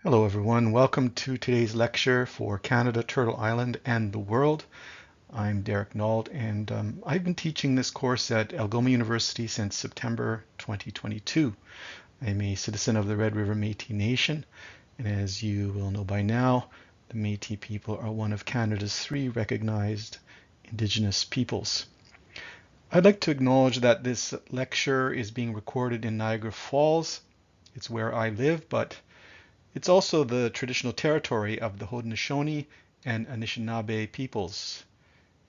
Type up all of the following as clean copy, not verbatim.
Hello everyone, welcome to today's lecture for Canada, Turtle Island, and the world. I'm Derrick Nault, and I've been teaching this course at Algoma University since September 2022. I'm a citizen of the Red River Métis Nation, and as you will know by now, the Métis people are one of Canada's 3 recognized Indigenous peoples. I'd like to acknowledge that this lecture is being recorded in Niagara Falls. It's where I live, but it's also the traditional territory of the Haudenosaunee and Anishinaabe peoples,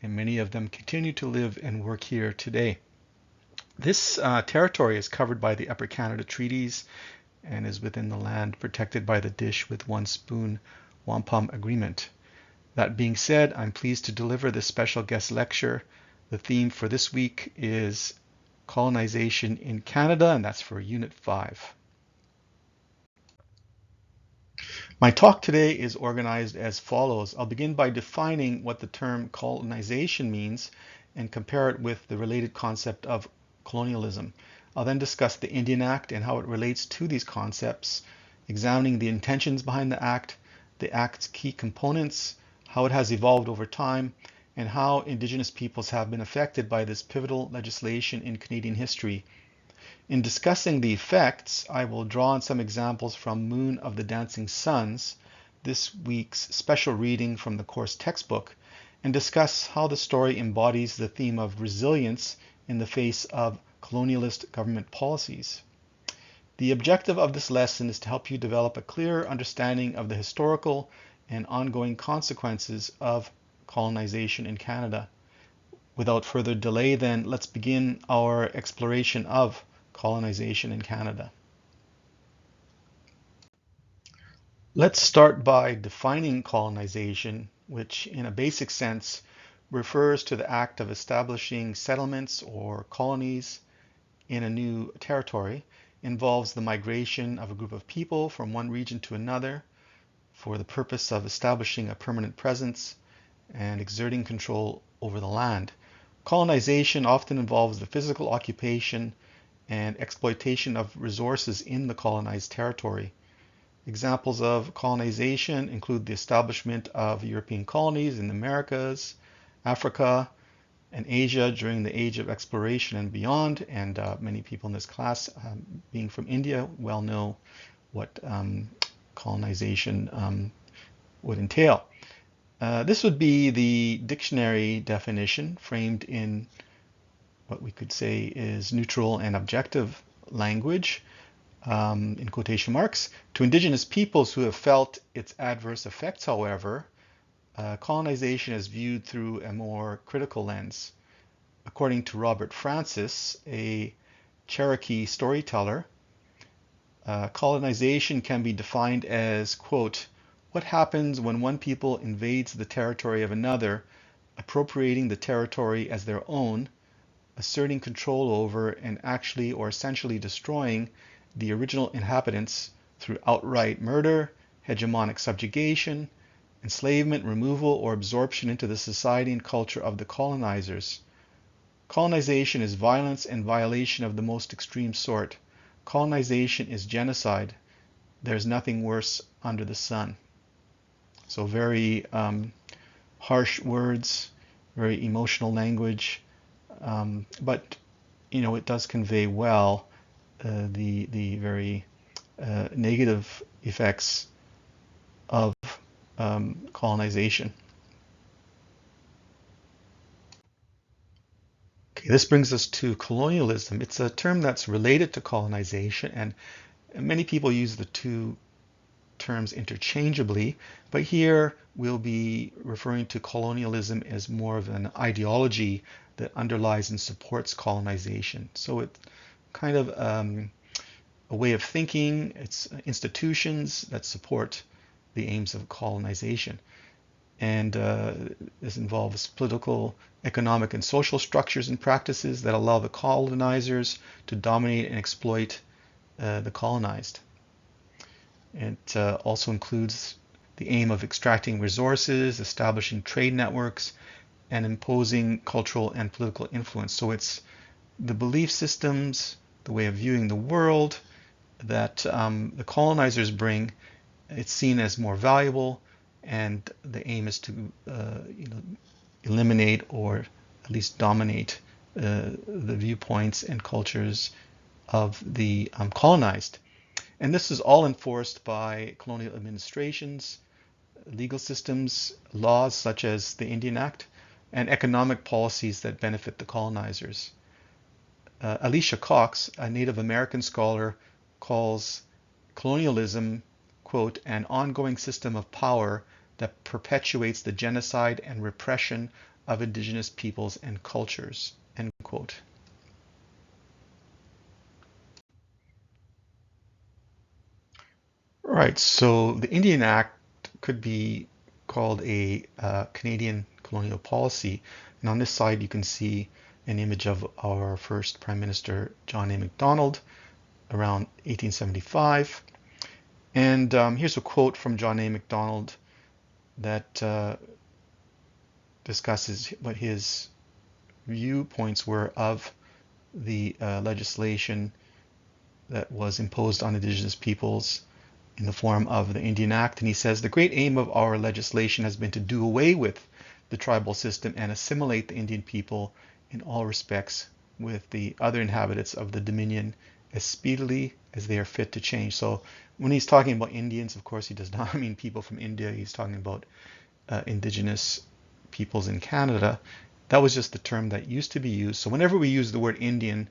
and many of them continue to live and work here today. This territory is covered by the Upper Canada Treaties and is within the land protected by the Dish with One Spoon Wampum Agreement. That being said, I'm pleased to deliver this special guest lecture. The theme for this week is Colonization in Canada, and that's for Unit 5. My talk today is organized as follows. I'll begin by defining what the term colonization means and compare it with the related concept of colonialism. I'll then discuss the Indian Act and how it relates to these concepts, examining the intentions behind the Act's key components, how it has evolved over time, and how Indigenous peoples have been affected by this pivotal legislation in Canadian history. In discussing the effects, I will draw on some examples from Moon of the Dancing Suns, this week's special reading from the course textbook, and discuss how the story embodies the theme of resilience in the face of colonialist government policies. The objective of this lesson is to help you develop a clearer understanding of the historical and ongoing consequences of colonization in Canada. Without further delay, then, let's begin our exploration of colonization in Canada. Let's start by defining colonization, which in a basic sense refers to the act of establishing settlements or colonies in a new territory, involves the migration of a group of people from one region to another for the purpose of establishing a permanent presence and exerting control over the land. Colonization often involves the physical occupation and exploitation of resources in the colonized territory. Examples of colonization include the establishment of European colonies in the Americas, Africa, and Asia during the Age of Exploration and beyond, and many people in this class, being from India, well know what colonization would entail. This would be the dictionary definition framed in what we could say is neutral and objective language, in quotation marks. To Indigenous peoples who have felt its adverse effects, however, colonization is viewed through a more critical lens. According to Robert Francis, a Cherokee storyteller, colonization can be defined as, quote, what happens when one people invades the territory of another, appropriating the territory as their own, asserting control over and actually or essentially destroying the original inhabitants through outright murder, hegemonic subjugation, enslavement, removal, or absorption into the society and culture of the colonizers. Colonization is violence and violation of the most extreme sort. Colonization is genocide. There's nothing worse under the sun. So very harsh words, very emotional language. But it does convey well the very negative effects of colonization. Okay, this brings us to colonialism. It's a term that's related to colonization, and many people use the two terms interchangeably, but here we'll be referring to colonialism as more of an ideology that underlies and supports colonization. So it's kind of a way of thinking. It's institutions that support the aims of colonization. And this involves political, economic, and social structures and practices that allow the colonizers to dominate and exploit the colonized. It also includes the aim of extracting resources, establishing trade networks, and imposing cultural and political influence. So it's the belief systems, the way of viewing the world that the colonizers bring It's seen as more valuable, and the aim is to eliminate or at least dominate the viewpoints and cultures of the colonized. And this is all enforced by colonial administrations, legal systems, laws such as the Indian Act, and economic policies that benefit the colonizers. Alicia Cox, a Native American scholar, calls colonialism, quote, an ongoing system of power that perpetuates the genocide and repression of indigenous peoples and cultures, end quote. Right, so the Indian Act could be called a Canadian colonial policy. And on this side, you can see an image of our first Prime Minister, John A. Macdonald, around 1875. And here's a quote from John A. Macdonald that discusses what his viewpoints were of the legislation that was imposed on Indigenous peoples in the form of the Indian Act. And he says, the great aim of our legislation has been to do away with the tribal system and assimilate the Indian people in all respects with the other inhabitants of the Dominion as speedily as they are fit to change. So when he's talking about Indians, of course, he does not mean people from India. He's talking about Indigenous peoples in Canada. That was just the term that used to be used. So whenever we use the word Indian,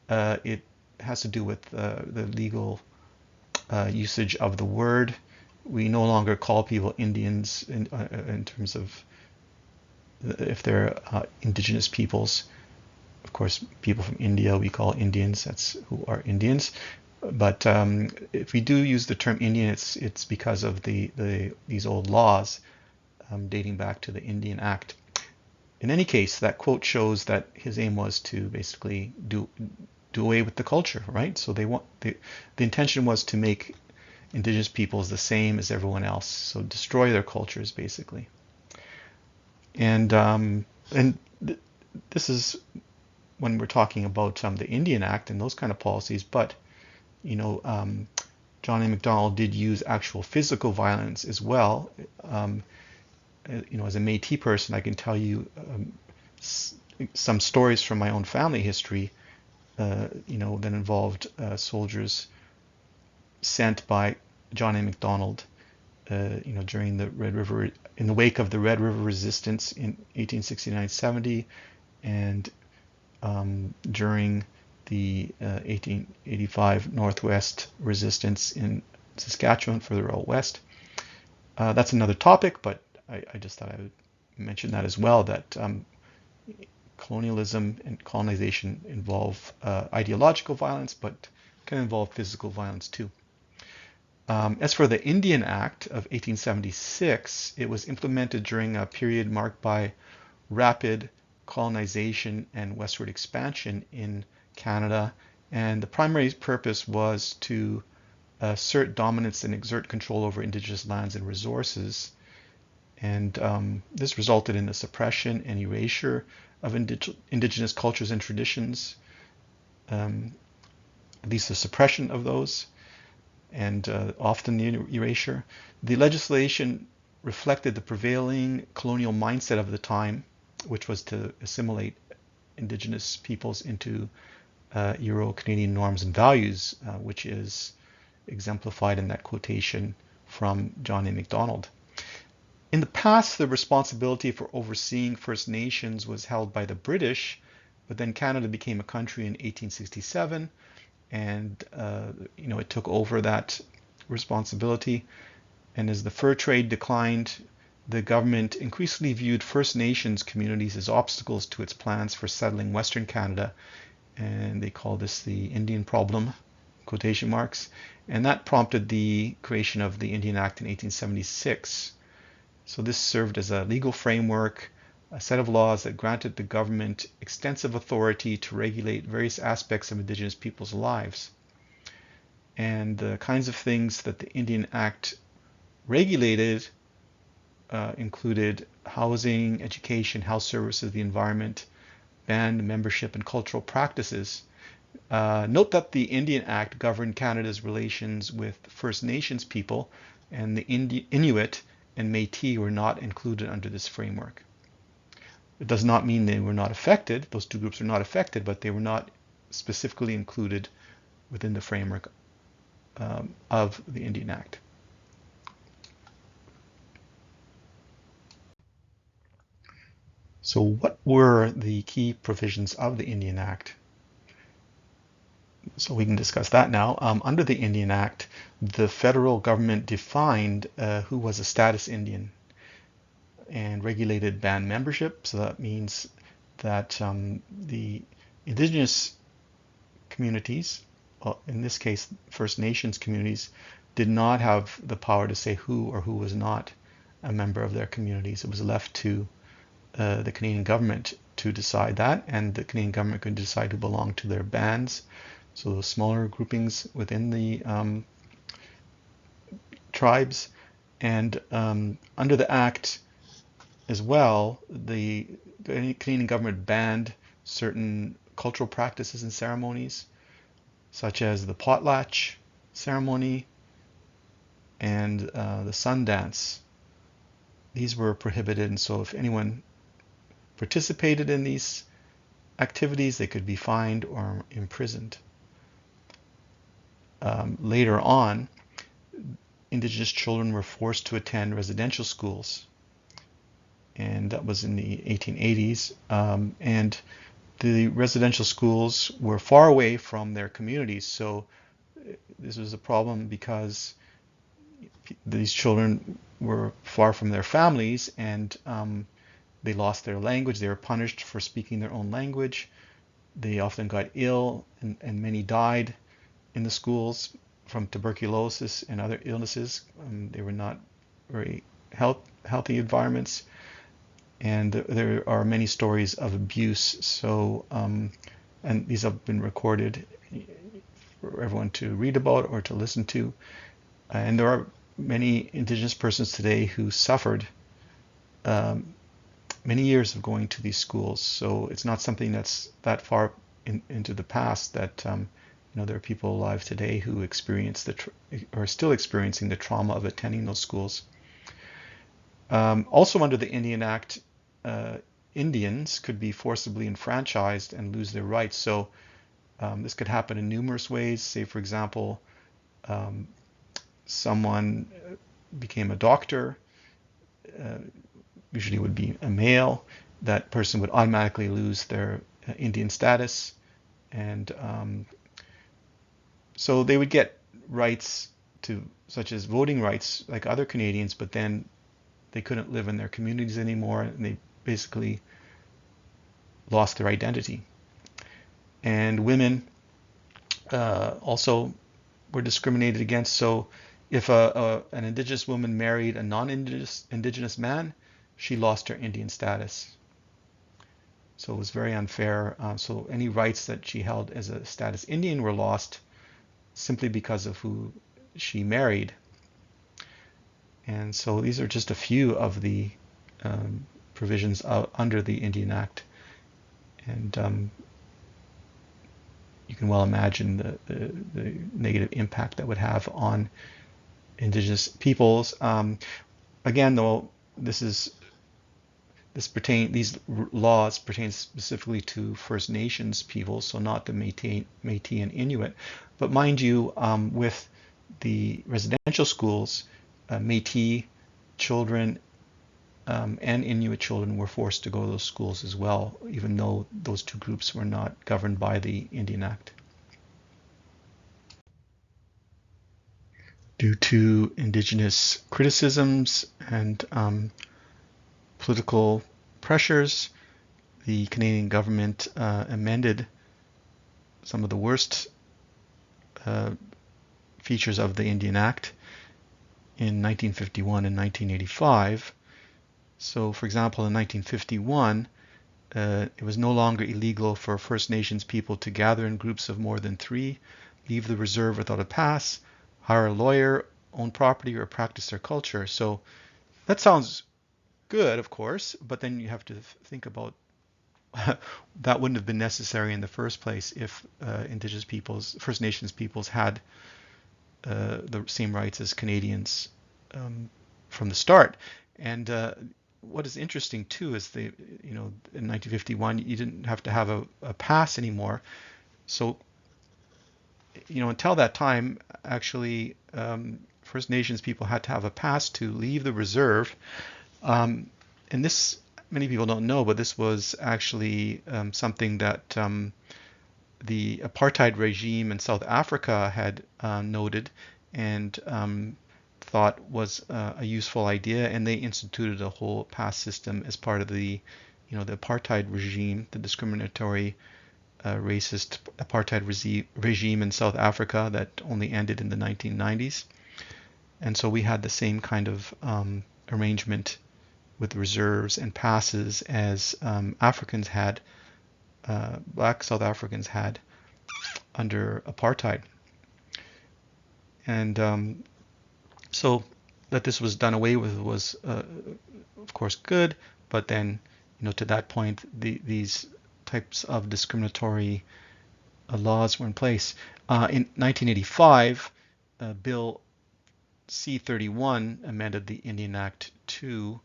it has to do with the legal usage of the word. We no longer call people Indians in terms of if they're indigenous peoples. Of course, people from India we call Indians. That's who are Indians. But if we do use the term Indian, it's because of these old laws dating back to the Indian Act. In any case, that quote shows that his aim was to basically do away with the culture, right? So the intention was to make indigenous peoples the same as everyone else, so destroy their cultures basically. And this is when we're talking about the Indian Act and those kind of policies. But John A. Macdonald did use actual physical violence as well. As a Métis person, I can tell you some stories from my own family history. That involved soldiers sent by John A. Macdonald, during the Red River, in the wake of the Red River Resistance in 1869-70, and during the 1885 Northwest Resistance in Saskatchewan, further out west. That's another topic, but I just thought I would mention that as well, that colonialism and colonization involve ideological violence, but can involve physical violence too. As for the Indian Act of 1876, it was implemented during a period marked by rapid colonization and westward expansion in Canada, and the primary purpose was to assert dominance and exert control over Indigenous lands and resources. And this resulted in the suppression and erasure of Indigenous cultures and traditions, at least the suppression of those, and often the erasure. The legislation reflected the prevailing colonial mindset of the time, which was to assimilate Indigenous peoples into Euro-Canadian norms and values, which is exemplified in that quotation from John A. Macdonald. In the past, the responsibility for overseeing First Nations was held by the British, but then Canada became a country in 1867, and it took over that responsibility. And as the fur trade declined, the government increasingly viewed First Nations communities as obstacles to its plans for settling Western Canada, and they call this the Indian problem, quotation marks, and that prompted the creation of the Indian Act in 1876. So this served as a legal framework, a set of laws that granted the government extensive authority to regulate various aspects of Indigenous people's lives. And the kinds of things that the Indian Act regulated included housing, education, health services, the environment, band membership, and cultural practices. Note that the Indian Act governed Canada's relations with First Nations people, and the Inuit and Métis were not included under this framework. It does not mean they were not affected, those two groups were not affected, but they were not specifically included within the framework of the Indian Act. So what were the key provisions of the Indian Act? So we can discuss that now. Under the Indian Act, the federal government defined who was a status Indian and regulated band membership. So that means that the Indigenous communities, in this case First Nations communities, did not have the power to say who or who was not a member of their communities. It was left to the Canadian government to decide that, and the Canadian government could decide who belonged to their bands. So the smaller groupings within the tribes, and under the Act as well, the Canadian government banned certain cultural practices and ceremonies, such as the potlatch ceremony and the sun dance. These were prohibited, and so if anyone participated in these activities, they could be fined or imprisoned. Later on, Indigenous children were forced to attend residential schools, and that was in the 1880s. And the residential schools were far away from their communities, so this was a problem because these children were far from their families, and they lost their language. They were punished for speaking their own language. They often got ill, and many died in the schools from tuberculosis and other illnesses. They were not very healthy environments, and there are many stories of abuse. So, and these have been recorded for everyone to read about or to listen to. And there are many Indigenous persons today who suffered many years of going to these schools. So it's not something that's that far into the past that there are people alive today who are still experiencing the trauma of attending those schools. Also under the Indian Act, Indians could be forcibly enfranchised and lose their rights. So this could happen in numerous ways. Say, for example, someone became a doctor, usually would be a male. That person would automatically lose their Indian status, and so they would get rights such as voting rights like other Canadians, but then they couldn't live in their communities anymore, and they basically lost their identity. And women also were discriminated against. So if an Indigenous woman married a non-Indigenous man, she lost her Indian status. So it was very unfair. So any rights that she held as a status Indian were lost simply because of who she married. And so these are just a few of the provisions under the Indian Act. And you can well imagine the negative impact that would have on Indigenous peoples. Again, though, these laws pertain specifically to First Nations peoples, so not the Métis and Inuit. But mind you, with the residential schools, Métis children and Inuit children were forced to go to those schools as well, even though those two groups were not governed by the Indian Act. Due to Indigenous criticisms and political pressures, the Canadian government amended some of the worst features of the Indian Act in 1951 and 1985. So, for example, in 1951, it was no longer illegal for First Nations people to gather in groups of more than 3, leave the reserve without a pass, hire a lawyer, own property, or practice their culture. So that sounds good, of course, but then you have to think about that wouldn't have been necessary in the first place if Indigenous peoples, First Nations peoples had the same rights as Canadians from the start. And what is interesting too is in 1951 you didn't have to have a pass anymore. So until that time, actually, First Nations people had to have a pass to leave the reserve. And this, many people don't know, but this was actually something that the apartheid regime in South Africa had noted and thought was a useful idea, and they instituted a whole pass system as part of the apartheid regime, the discriminatory racist apartheid regime in South Africa that only ended in the 1990s. And so we had the same kind of arrangement with reserves and passes as Africans had, black South Africans had under apartheid. And so that this was done away with was, of course, good, but then, to that point, these types of discriminatory laws were in place. In 1985, Bill C-31 amended the Indian Act 2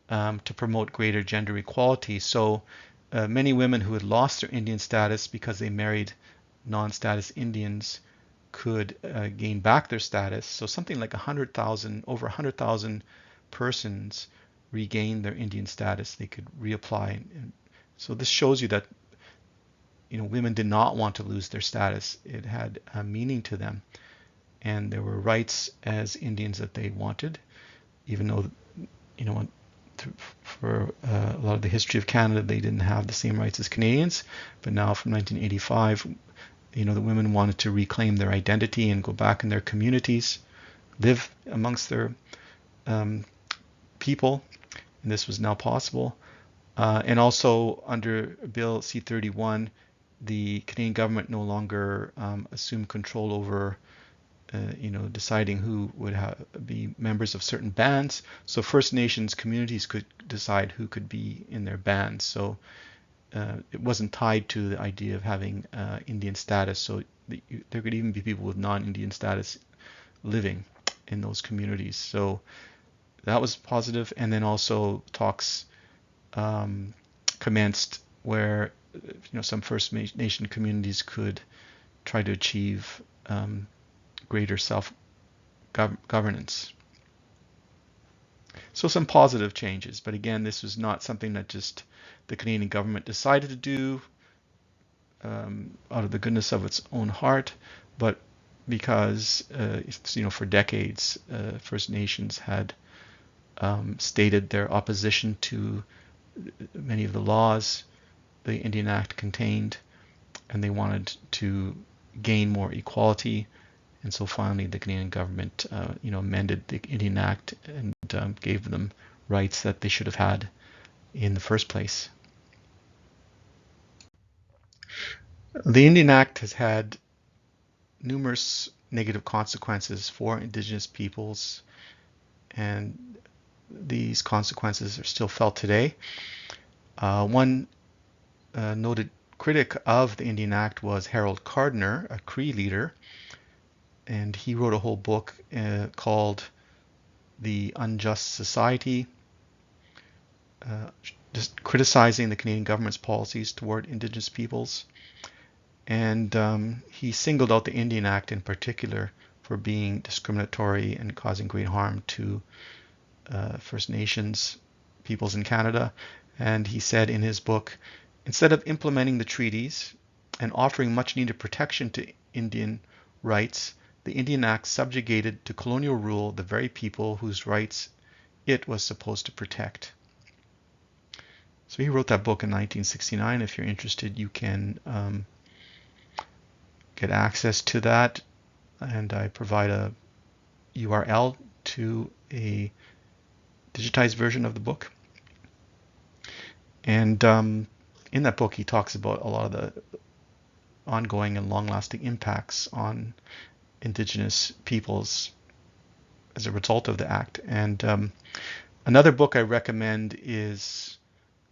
to promote greater gender equality. So many women who had lost their Indian status because they married non-status Indians could gain back their status. So something like over 100,000 persons regained their Indian status. They could reapply. And so this shows you that women did not want to lose their status. It had a meaning to them, and there were rights as Indians that they wanted, even though for a lot of the history of Canada they didn't have the same rights as Canadians. But now from 1985, the women wanted to reclaim their identity and go back in their communities, live amongst their people, and this was now possible. And also under Bill C-31, the Canadian government no longer assumed control over deciding who would be members of certain bands. So First Nations communities could decide who could be in their bands. So it wasn't tied to the idea of having Indian status. So there could even be people with non-Indian status living in those communities. So that was positive. And then also talks commenced where some First Nation communities could try to achieve greater self-governance. So some positive changes, but again, this was not something that just the Canadian government decided to do out of the goodness of its own heart, but because for decades First Nations had stated their opposition to many of the laws the Indian Act contained, and they wanted to gain more equality. And so finally, the Canadian government, amended the Indian Act and gave them rights that they should have had in the first place. The Indian Act has had numerous negative consequences for Indigenous peoples, and these consequences are still felt today. One noted critic of the Indian Act was Harold Cardner, a Cree leader, and he wrote a whole book called The Unjust Society, just criticizing the Canadian government's policies toward Indigenous peoples. And he singled out the Indian Act in particular for being discriminatory and causing great harm to First Nations peoples in Canada. And he said in his book, instead of implementing the treaties and offering much needed protection to Indian rights, the Indian Act subjugated to colonial rule the very people whose rights it was supposed to protect. So he wrote that book in 1969. If you're interested, you can get access to that, and I provide a URL to a digitized version of the book. And in that book, he talks about a lot of the ongoing and long-lasting impacts on Indigenous peoples as a result of the Act. And another book I recommend is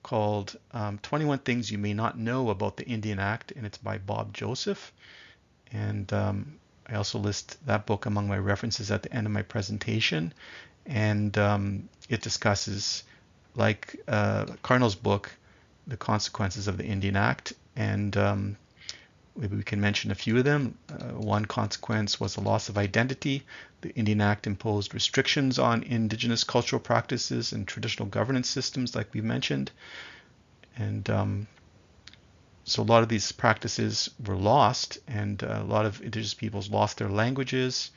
called 21 Things You May Not Know About the Indian Act, and it's by Bob Joseph. And I also list that book among my references at the end of my presentation. and it discusses, like Cardinal's book, the consequences of the Indian Act, and maybe we can mention a few of them. One consequence was the loss of identity. The Indian Act imposed restrictions on Indigenous cultural practices and traditional governance systems, like we mentioned. And so a lot of these practices were lost, and a lot of Indigenous peoples lost their languages,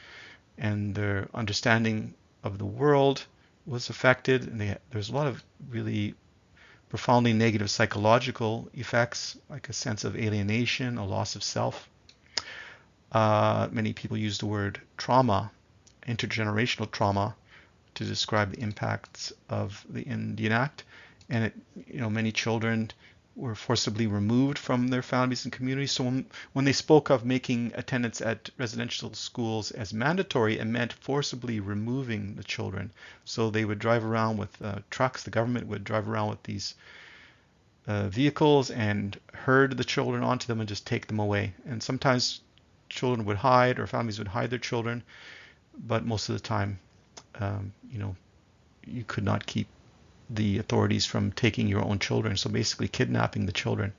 and their understanding of the world was affected. And there's a lot of really profoundly negative psychological effects, like a sense of alienation, a loss of self. Many people use the word trauma, intergenerational trauma, to describe the impacts of the Indian Act. And many children were forcibly removed from their families and communities. So when they spoke of making attendance at residential schools as mandatory, it meant forcibly removing the children. So they would drive around with trucks. The government would drive around with these vehicles and herd the children onto them and just take them away. And sometimes children would hide, or families would hide their children, but most of the time, you could not keep the authorities from taking your own children, so basically kidnapping the children.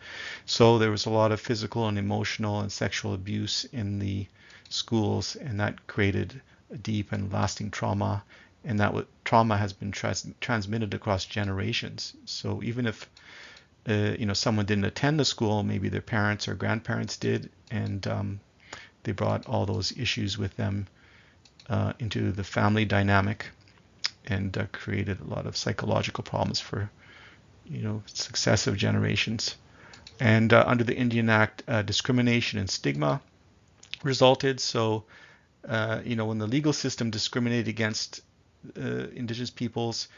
So there was a lot of physical and emotional and sexual abuse in the schools, and that created a deep and lasting trauma, and that trauma has been transmitted across generations. So even if someone didn't attend the school, maybe their parents or grandparents did, and they brought all those issues with them into the family dynamic, and created a lot of psychological problems for successive generations. And under the Indian Act, discrimination and stigma resulted. So when the legal system discriminated against Indigenous peoples,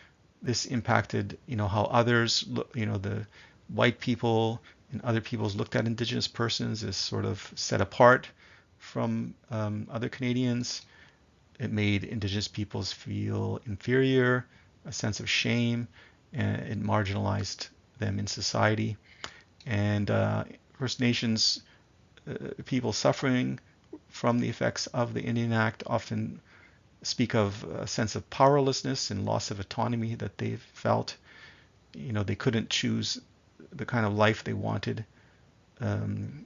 this impacted how others the white people and other peoples looked at Indigenous persons as sort of set apart from other Canadians. It made Indigenous peoples feel inferior, a sense of shame, and it marginalized them in society. And First Nations people suffering from the effects of the Indian Act often speak of a sense of powerlessness and loss of autonomy that they felt. They couldn't choose the kind of life they wanted on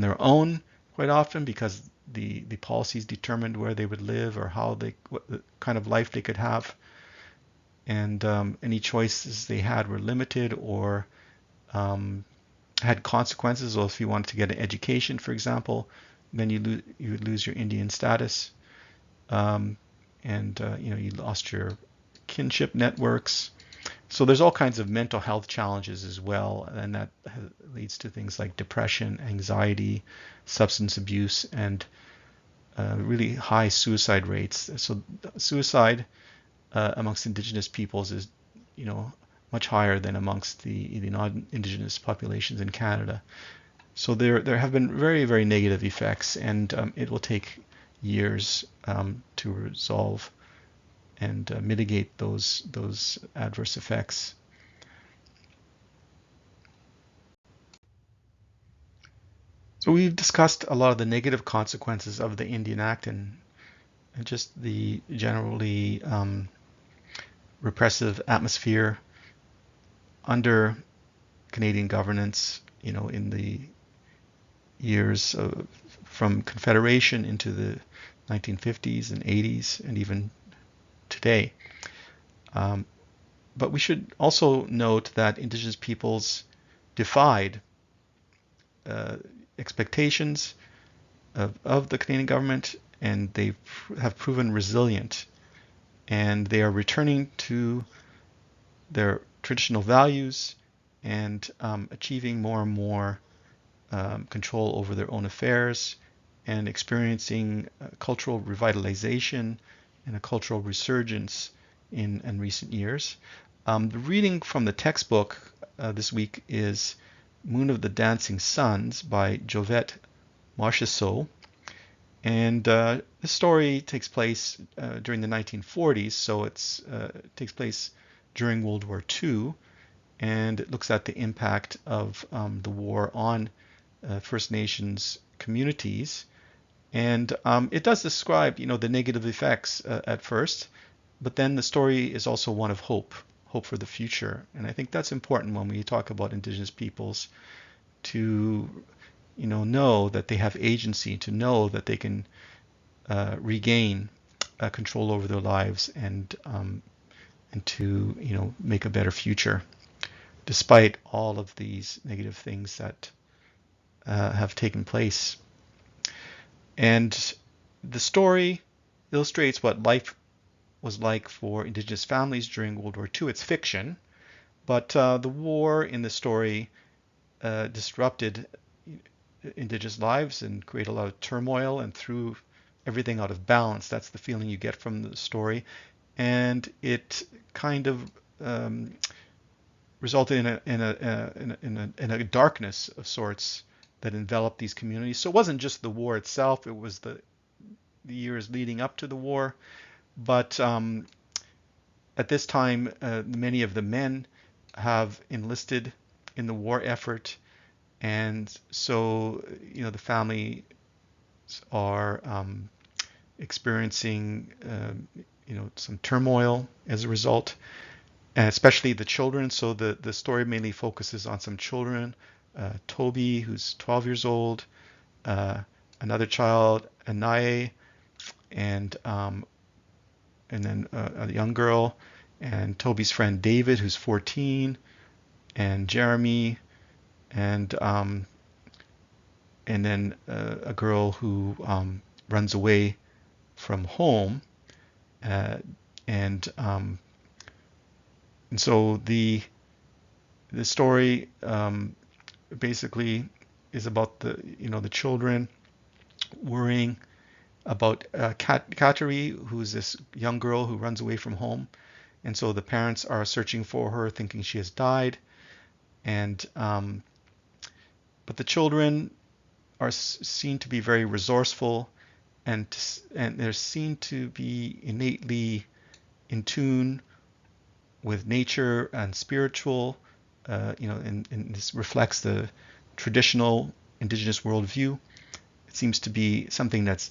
their own quite often, because the policies determined where they would live or what kind of life they could have, and any choices they had were limited or had consequences. So if you wanted to get an education, for example, then you would lose your Indian status, and you lost your kinship networks. So there's all kinds of mental health challenges as well, and that leads to things like depression, anxiety, substance abuse, and really high suicide rates. So suicide amongst Indigenous peoples is, much higher than amongst the non-Indigenous populations in Canada. So there have been very, very negative effects, and it will take years to resolve and mitigate those adverse effects. So we've discussed a lot of the negative consequences of the Indian Act and just the generally repressive atmosphere under Canadian governance, in the years from Confederation into the 1950s and 80s and even today. But we should also note that Indigenous peoples defied expectations of the Canadian government, and they have proven resilient, and they are returning to their traditional values and achieving more and more control over their own affairs and experiencing cultural revitalization and a cultural resurgence in recent years. The reading from the textbook this week is Moon of the Dancing Suns by Jovette Marchessault. And this story takes place during the 1940s, so it takes place during World War II, and it looks at the impact of the war on First Nations communities. And it does describe, the negative effects at first, but then the story is also one of hope, hope for the future. And I think that's important when we talk about Indigenous peoples to, know that they have agency, to know that they can regain control over their lives and to, make a better future, despite all of these negative things that have taken place. And the story illustrates what life was like for Indigenous families during World War II. It's fiction, but the war in the story disrupted Indigenous lives and created a lot of turmoil and threw everything out of balance. That's the feeling you get from the story. And it kind of resulted in a darkness of sorts that enveloped these communities. So it wasn't just the war itself, it was the years leading up to the war. But at this time, many of the men have enlisted in the war effort, and so the families are experiencing some turmoil as a result, and especially the children. So the story mainly focuses on some children. Toby, who's 12 years old, another child, Anaye, and then a young girl, and Toby's friend David, who's 14, and Jeremy, and then a girl who runs away from home, and so the story basically is about the children worrying about Kateri, who's this young girl who runs away from home, and so the parents are searching for her, thinking she has died, and but the children are seen to be very resourceful, and they're seen to be innately in tune with nature and spiritual, and this reflects the traditional Indigenous worldview. It seems to be something that's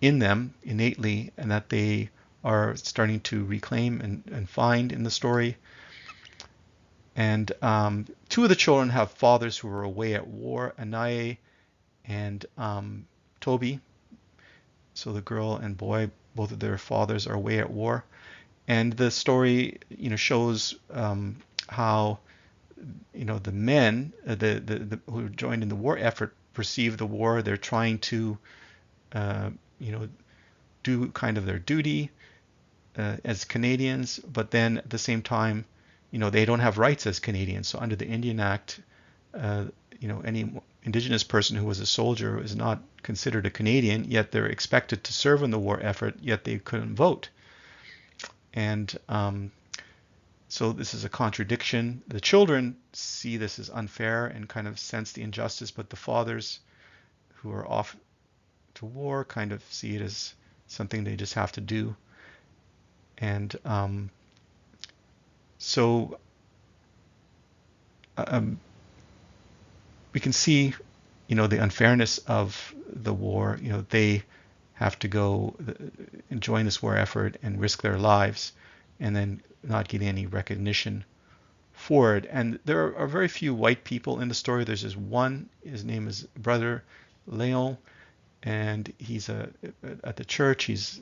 in them innately, and that they are starting to reclaim and find in the story. And two of the children have fathers who are away at war, Anaye and Toby. So the girl and boy, both of their fathers are away at war. And the story, shows how, the men, who joined in the war effort perceive the war. They're trying to, do kind of their duty as Canadians, but then at the same time, they don't have rights as Canadians. So under the Indian Act, any Indigenous person who was a soldier is not considered a Canadian, yet they're expected to serve in the war effort, yet they couldn't vote. And so this is a contradiction. The children see this as unfair and kind of sense the injustice, but the fathers who are off to war kind of see it as something they just have to do. And so we can see, the unfairness of the war. They have to go and join this war effort and risk their lives, and then not get any recognition for it. And there are very few white people in the story. There's just one. His name is Brother Leon, and he's at the church. He's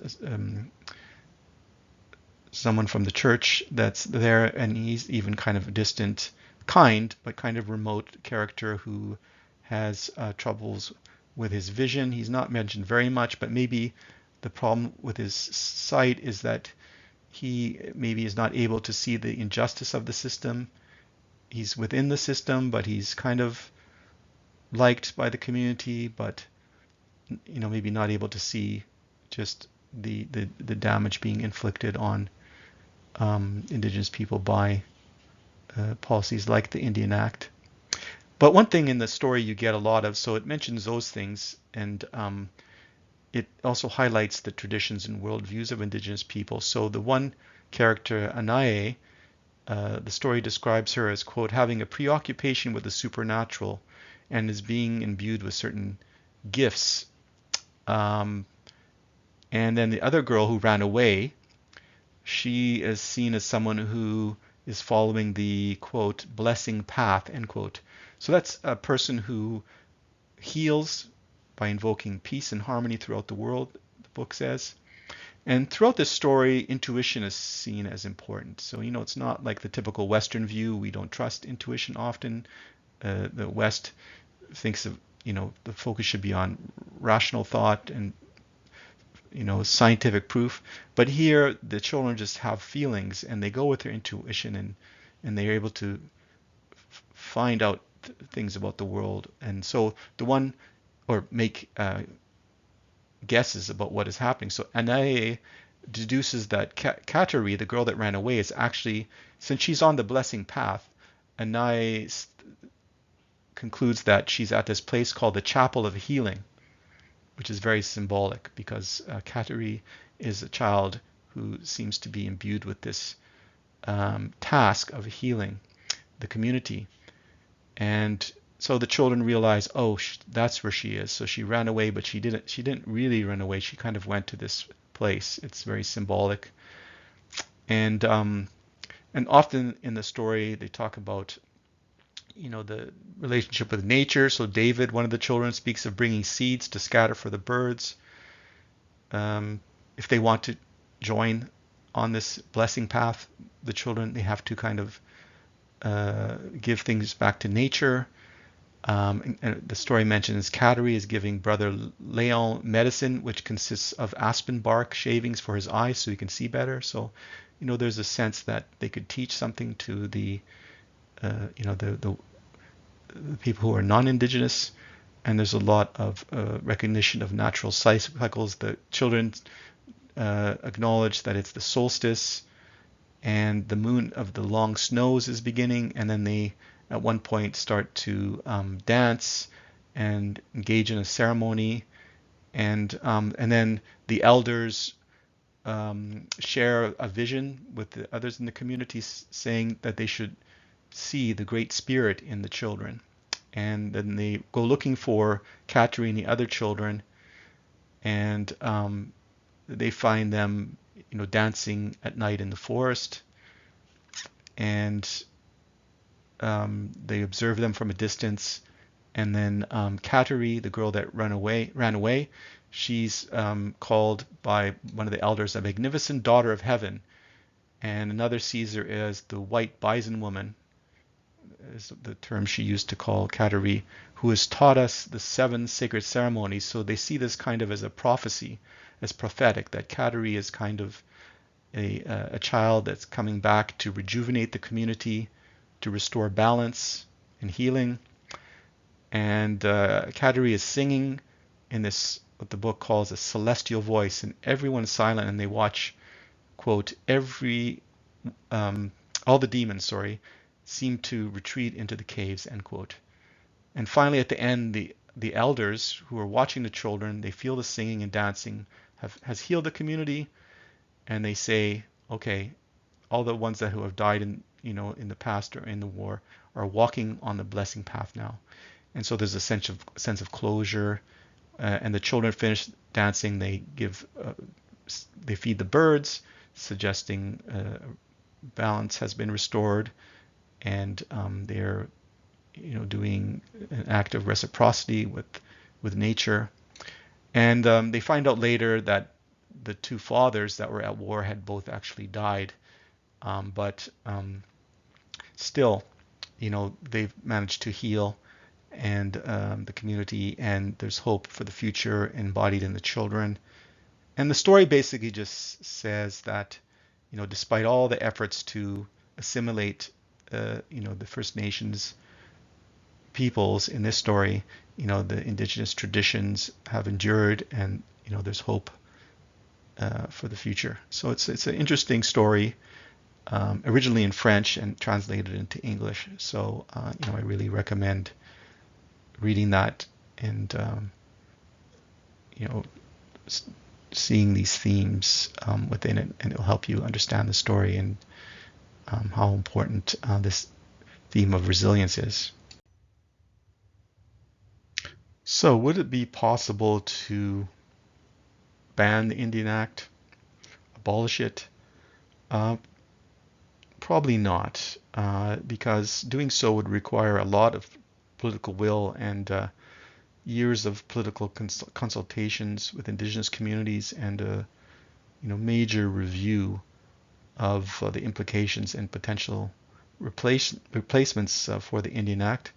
someone from the church that's there, and he's even kind of a distant, but kind of remote character who has troubles with his vision. He's not mentioned very much, but maybe the problem with his sight is that he maybe is not able to see the injustice of the system. He's within the system, but he's kind of liked by the community, but maybe not able to see just the damage being inflicted on Indigenous people by policies like the Indian Act. But one thing in the story you get a lot of, so it mentions those things, and it also highlights the traditions and worldviews of Indigenous people. So the one character, Anaye, the story describes her as, quote, having a preoccupation with the supernatural and as being imbued with certain gifts. And then the other girl who ran away, she is seen as someone who is following the, quote, blessing path, end quote. So that's a person who heals by invoking peace and harmony throughout the world, the book says. And throughout this story, intuition is seen as important. So, it's not like the typical Western view. We don't trust intuition often. The West thinks of, the focus should be on rational thought and, scientific proof. But here, the children just have feelings and they go with their intuition, and they're able to find out things about the world. And so or make guesses about what is happening. So Anae deduces that Kateri, the girl that ran away, is actually, since she's on the blessing path, Anae concludes that she's at this place called the Chapel of Healing, which is very symbolic because Kateri is a child who seems to be imbued with this task of healing the community. And so the children realize, oh, that's where she is. So she ran away, but she didn't really run away. She kind of went to this place. It's very symbolic. And often in the story, they talk about, the relationship with nature. So David, one of the children, speaks of bringing seeds to scatter for the birds. If they want to join on this blessing path, the children, they have to kind of give things back to nature. And the story mentions Kateri is giving brother Leon medicine, which consists of aspen bark shavings for his eyes so he can see better. So, there's a sense that they could teach something to the people who are non-Indigenous. And there's a lot of recognition of natural cycles. The children acknowledge that it's the solstice and the moon of the long snows is beginning, and then they at one point start to dance and engage in a ceremony, and then the elders share a vision with the others in the community, saying that they should see the Great Spirit in the children, and then they go looking for Kateri and the other children, and they find them, dancing at night in the forest, and they observe them from a distance, and then Kateri, the girl that ran away, she's called by one of the elders a magnificent daughter of heaven, and another sees her as the white bison woman, is the term she used to call Kateri, who has taught us the 7 sacred ceremonies. So they see this kind of as a prophecy, as prophetic, that Kateri is kind of a child that's coming back to rejuvenate the community, to restore balance and healing. And Kateri is singing in this, what the book calls a celestial voice, and everyone's silent and they watch, quote, all the demons, seem to retreat into the caves, end quote. And finally, at the end, the elders who are watching the children, they feel the singing and dancing has healed the community, and they say, okay, all the ones who have died in the past or in the war are walking on the blessing path now. And so there's a sense of closure, and the children finish dancing. They feed the birds, suggesting balance has been restored, and they're doing an act of reciprocity with nature. And they find out later that the 2 fathers that were at war had both actually died, but still, they've managed to heal and the community, and there's hope for the future embodied in the children. And the story basically just says that, despite all the efforts to assimilate, the First Nations peoples in this story, the Indigenous traditions have endured, and there's hope for the future. So it's an interesting story, originally in French and translated into English. So I really recommend reading that and seeing these themes within it, and it'll help you understand the story and how important this theme of resilience is. So would it be possible to ban the Indian Act, abolish it, Uh, Probably not, because doing so would require a lot of political will and years of political consultations with Indigenous communities and a major review of the implications and potential replacements for the Indian Act.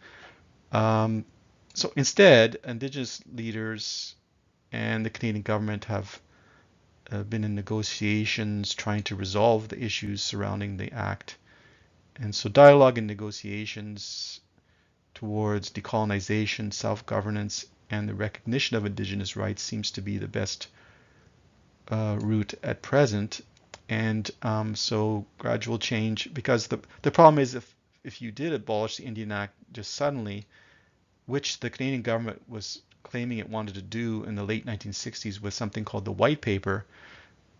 So instead, Indigenous leaders and the Canadian government have been in negotiations trying to resolve the issues surrounding the Act. And so dialogue and negotiations towards decolonization, self-governance, and the recognition of Indigenous rights seems to be the best route at present. And so gradual change, because the problem is if you did abolish the Indian Act just suddenly, which the Canadian government was claiming it wanted to do in the late 1960s with something called the White Paper,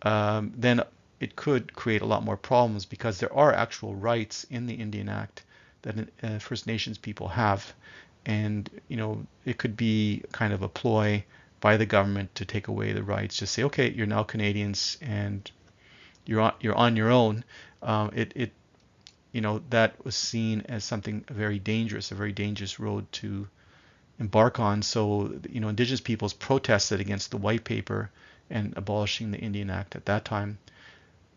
then it could create a lot more problems because there are actual rights in the Indian Act that First Nations people have. And, it could be kind of a ploy by the government to take away the rights, just say, okay, you're now Canadians and you're on your own. That was seen as something very dangerous, a very dangerous road to embark on. So, Indigenous peoples protested against the White Paper and abolishing the Indian Act at that time.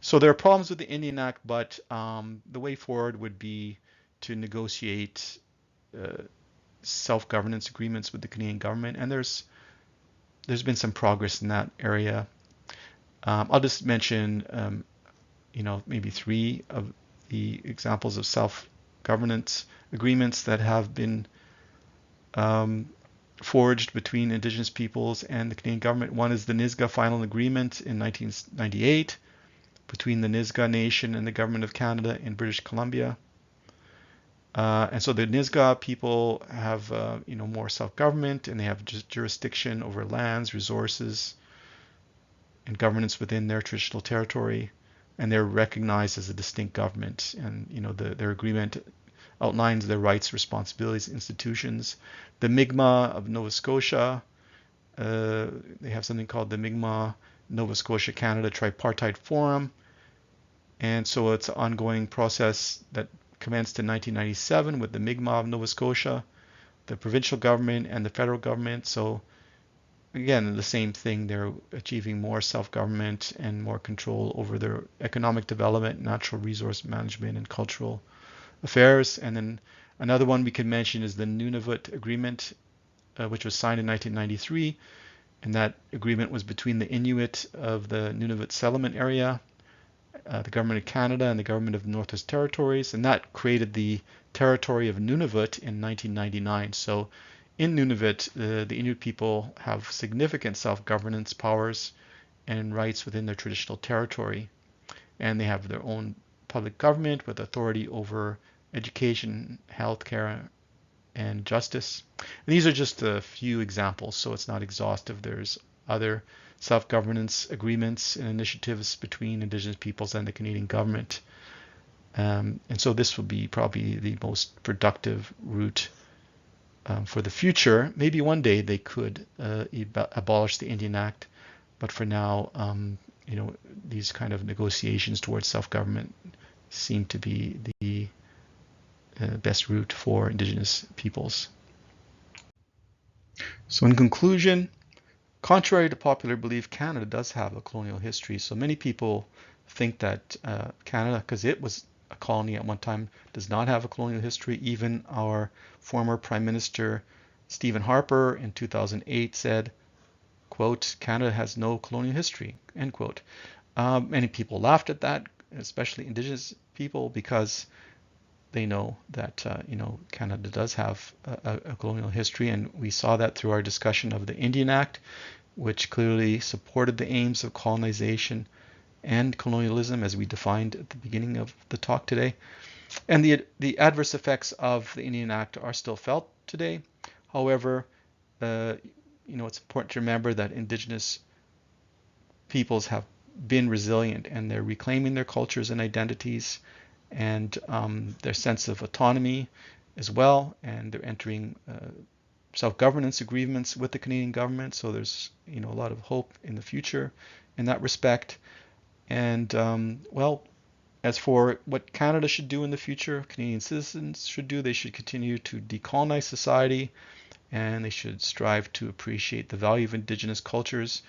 So there are problems with the Indian Act, but the way forward would be to negotiate self-governance agreements with the Canadian government, and there's been some progress in that area. I'll just mention, maybe 3 of the examples of self-governance agreements that have been forged between Indigenous peoples and the Canadian government. One is the Nisga'a Final Agreement in 1998 between the Nisga'a Nation and the Government of Canada in British Columbia. And so the Nisga'a people have, more self-government, and they have jurisdiction over lands, resources, and governance within their traditional territory, and they're recognized as a distinct government. And their agreement outlines their rights, responsibilities, institutions. The Mi'kmaq of Nova Scotia, they have something called the Mi'kmaq Nova Scotia Canada Tripartite Forum, and so it's an ongoing process that commenced in 1997 with the Mi'kmaq of Nova Scotia, the provincial government, and the federal government. So again, the same thing, they're achieving more self-government and more control over their economic development, natural resource management, and cultural affairs. And then another one we can mention is the Nunavut Agreement, which was signed in 1993. And that agreement was between the Inuit of the Nunavut settlement area, the government of Canada, and the government of the Northwest Territories. And that created the territory of Nunavut in 1999. So in Nunavut, the Inuit people have significant self-governance powers and rights within their traditional territory. And they have their own public government with authority over education, healthcare, and justice. And these are just a few examples, so it's not exhaustive. There's other self-governance agreements and initiatives between Indigenous peoples and the Canadian government. And so this will be probably the most productive route for the future. Maybe one day they could abolish the Indian Act, but for now, these kind of negotiations towards self-government seem to be the best route for Indigenous peoples. So in conclusion, contrary to popular belief, Canada does have a colonial history. So many people think that Canada, because it was a colony at one time, does not have a colonial history. Even our former Prime Minister Stephen Harper in 2008 said, quote, "Canada has no colonial history," end quote. Many people laughed at that, especially Indigenous people, because they know that Canada does have a colonial history, and we saw that through our discussion of the Indian Act, which clearly supported the aims of colonization and colonialism as we defined at the beginning of the talk today. And the adverse effects of the Indian Act are still felt today. However, it's important to remember that Indigenous peoples have been resilient, and they're reclaiming their cultures and identities and their sense of autonomy as well, and they're entering self-governance agreements with the Canadian government. So there's a lot of hope in the future in that respect. And As for what Canada should do in the future, Canadian citizens should do, they should continue to decolonize society, and they should strive to appreciate the value of Indigenous cultures.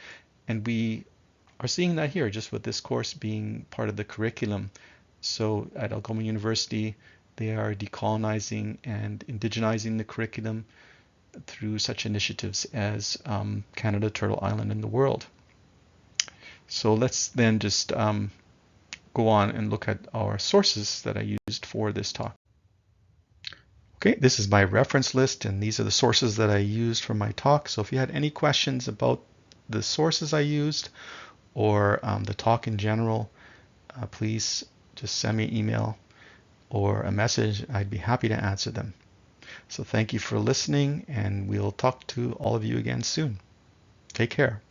And we are seeing that here, just with this course being part of the curriculum. So at Algoma University, they are decolonizing and indigenizing the curriculum through such initiatives as Canada, Turtle Island, and the world. So let's then just go on and look at our sources that I used for this talk. Okay, this is my reference list, and these are the sources that I used for my talk. So if you had any questions about the sources I used or the talk in general, please just send me an email or a message. I'd be happy to answer them. So thank you for listening, and we'll talk to all of you again soon. Take care.